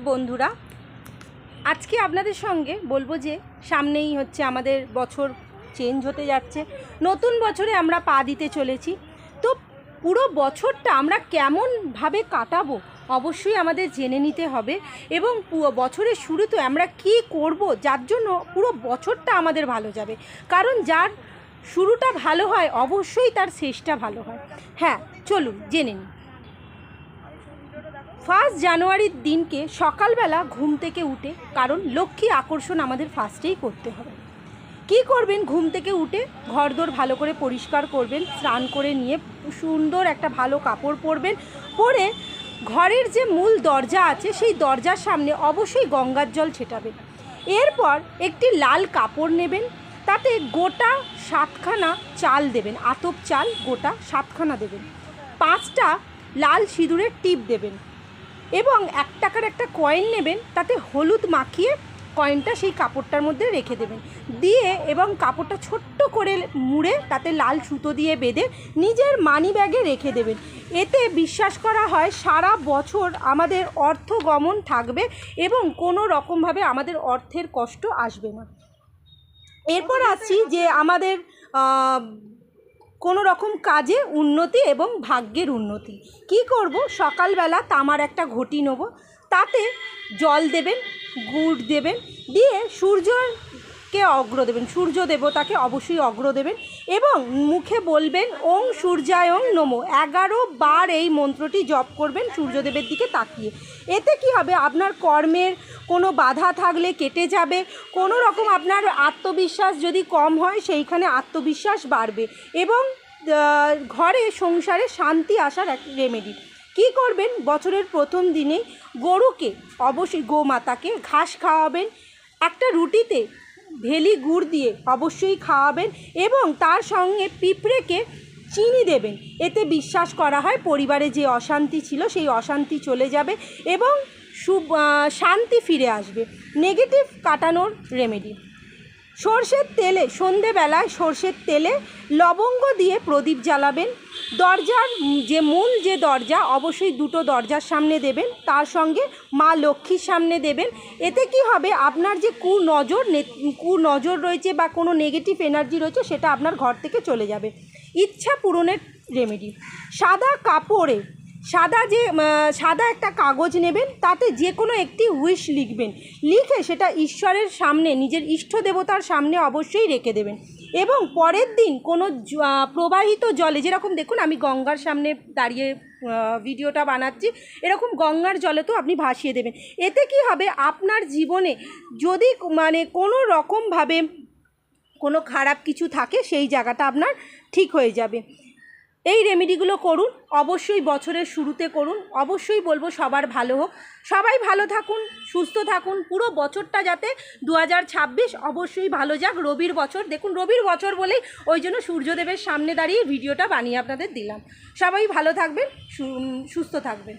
বন্ধুরা, আজকে আপনাদের সঙ্গে বলবো যে সামনেই হচ্ছে আমাদের বছর চেঞ্জ হতে যাচ্ছে, নতুন বছরে আমরা পা দিতে চলেছি। তো পুরো বছরটা আমরা কেমনভাবে কাটাবো অবশ্যই আমাদের জেনে নিতে হবে, এবং বছরের শুরুতে আমরা কি করব যার জন্য পুরো বছরটা আমাদের ভালো যাবে। কারণ যার শুরুটা ভালো হয় অবশ্যই তার শেষটা ভালো হয়। হ্যাঁ, চলুন জেনে নিই। 1 জানুয়ারির দিনকে সকালবেলা ঘুম থেকে উঠে, কারণ লক্ষ্মী আকর্ষণ আমাদের ফার্স্টেই করতে হবে। কি করবেন? ঘুম থেকে উঠে ঘরদোর ভালো করে পরিষ্কার করবেন, স্নান করে নিয়ে সুন্দর একটা ভালো কাপড় পরবেন, পরে ঘরের যে মূল দরজা আছে সেই দরজার সামনে অবশ্যই গঙ্গার জল ছেটাবেন। এরপর একটি লাল কাপড় নেবেন, তাতে গোটা 7খানা চাল দেবেন, আতপ চাল গোটা 7খানা দেবেন, 5টা লাল সিঁদুরের টিপ দেবেন এবং 1 টাকার একটা কয়েন নেবেন, তাতে হলুদ মাখিয়ে কয়েনটা সেই কাপড়টার মধ্যে রেখে দেবেন, দিয়ে এবং কাপড়টা ছোট্ট করে মুড়ে তাতে লাল সুতো দিয়ে বেঁধে নিজের মানি ব্যাগে রেখে দেবেন। এতে বিশ্বাস করা হয় সারা বছর আমাদের অর্থ গমন থাকবে এবং কোনো রকমভাবে আমাদের অর্থের কষ্ট আসবে না। এরপর আসছি যে আমাদের কোনো রকম কাজে উন্নতি এবং ভাগ্যের উন্নতি। কি করব? সকালবেলা তামার একটা ঘটি নেব, তাতে জল দেবেন, গুড় দেবেন, দিয়ে সূর্যকে অগ্র দেবেন, সূর্য দেবতাকে অবশ্যই অগ্র দেবেন এবং মুখে বলবেন ওং সূর্যায় ওং নমঃ। 11 বার এই মন্ত্রটি জপ করবেন সূর্যদেবের দিকে তাকিয়ে। এতে কি হবে? আপনার কর্মের কোনো বাধা থাকলে কেটে যাবে, কোনো রকম আপনার আত্মবিশ্বাস যদি কম হয় সেইখানে আত্মবিশ্বাস বাড়বে এবং ঘরে সংসারে শান্তি আসার এক রেমেডি। কি করবেন? বছরের প্রথম দিনেই গরুকে অবশ্যই, গোমাতাকে ঘাস খাওয়াবেন, একটা রুটিতে ভেলি গুড় দিয়ে অবশ্যই খাওয়াবেন এবং তার সঙ্গে পিঁপড়েকে চিনি দেবেন। এতে বিশ্বাস করা হয় পরিবারে যে অশান্তি ছিল সেই অশান্তি চলে যাবে এবং শান্তি ফিরে আসবে। নেগেটিভ কাটানোর রেমেডি: সর্ষের তেলে, সন্ধেবেলায় সর্ষের তেলে লবঙ্গ দিয়ে প্রদীপ জ্বালাবেন। দরজার যে মূল যে দরজা অবশ্যই 2টো দরজার সামনে দেবেন, তার সঙ্গে মা লক্ষ্মীর সামনে দেবেন। এতে কি হবে? আপনার যে কুনজর রয়েছে বা কোনো নেগেটিভ এনার্জি রয়েছে সেটা আপনার ঘর থেকে চলে যাবে। ইচ্ছা পূরণের রেমেডি: সাদা কাপড়ে সাদা একটা কাগজ নেবেন, তাতে যে কোনো একটি উইশ লিখবেন, লিখে সেটা ঈশ্বরের সামনে, নিজের ইষ্ট দেবতার সামনে অবশ্যই রেখে দেবেন এবং পরের দিন কোনো প্রবাহিত জলে, যেরকম দেখুন আমি গঙ্গার সামনে দাঁড়িয়ে ভিডিওটা বানাচ্ছি, এরকম গঙ্গার জলে তো আপনি ভাসিয়ে দেবেন। এতে কি হবে? আপনার জীবনে যদি কোনো রকমভাবে কোনো খারাপ কিছু থাকে সেই জায়গাটা আপনার ঠিক হয়ে যাবে। এই রেমেডিগুলো করুন, অবশ্যই বছরের শুরুতে করুন। অবশ্যই বলবো সবার ভালো হোক, সবাই ভালো থাকুন, সুস্থ থাকুন, পুরো বছরটা যাতে 2026 অবশ্যই ভালো যাক। রবির বছর, দেখুন রবির বছর বলেই ওই জন্য সূর্যদেবের সামনে দাঁড়িয়ে ভিডিওটা বানিয়ে আপনাদের দিলাম। সবাই ভালো থাকবেন, সুস্থ থাকবেন।